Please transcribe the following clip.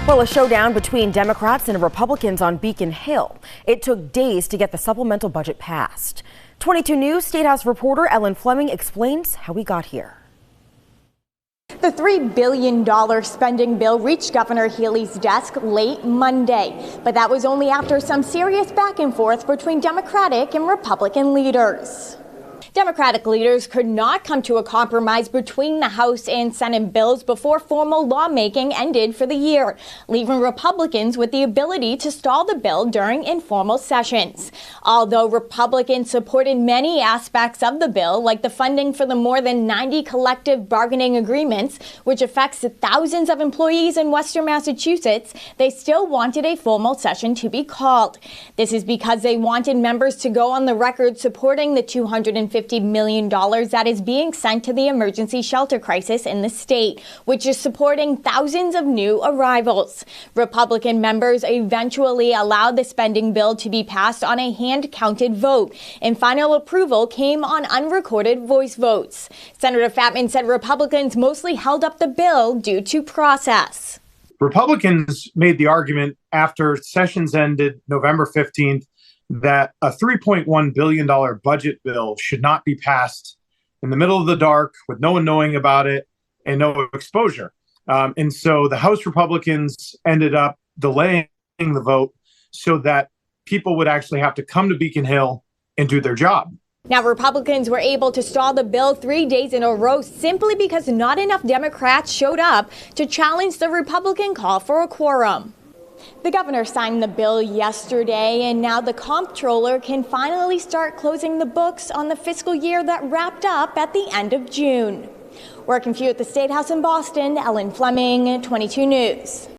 Well, a showdown between Democrats and Republicans on Beacon Hill. It took days to get the supplemental budget passed. 22 News State House reporter Ellen Fleming explains how we got here. The $3 billion spending bill reached Governor Healey's desk late Monday, but that was only after some serious back and forth between Democratic and Republican leaders. Democratic leaders could not come to a compromise between the House and Senate bills before formal lawmaking ended for the year, leaving Republicans with the ability to stall the bill during informal sessions. Although Republicans supported many aspects of the bill, like the funding for the more than 90 collective bargaining agreements, which affects thousands of employees in Western Massachusetts, they still wanted a formal session to be called. This is because they wanted members to go on the record supporting the $250 million that is being sent to the emergency shelter crisis in the state, which is supporting thousands of new arrivals. Republican members eventually allowed the spending bill to be passed on a hand-counted vote, and final approval came on unrecorded voice votes. Senator Fatman said Republicans mostly held up the bill due to process. Republicans made the argument after sessions ended November 15th that a $3.1 billion budget bill should not be passed in the middle of the dark with no one knowing about it and no exposure. And so the House Republicans ended up delaying the vote so that people would actually have to come to Beacon Hill and do their job. Now, Republicans were able to stall the bill 3 days in a row simply because not enough Democrats showed up to challenge the Republican call for a quorum. The governor signed the bill yesterday, and now the comptroller can finally start closing the books on the fiscal year that wrapped up at the end of June. Working for you at the State House in Boston, Ellen Fleming, 22 News.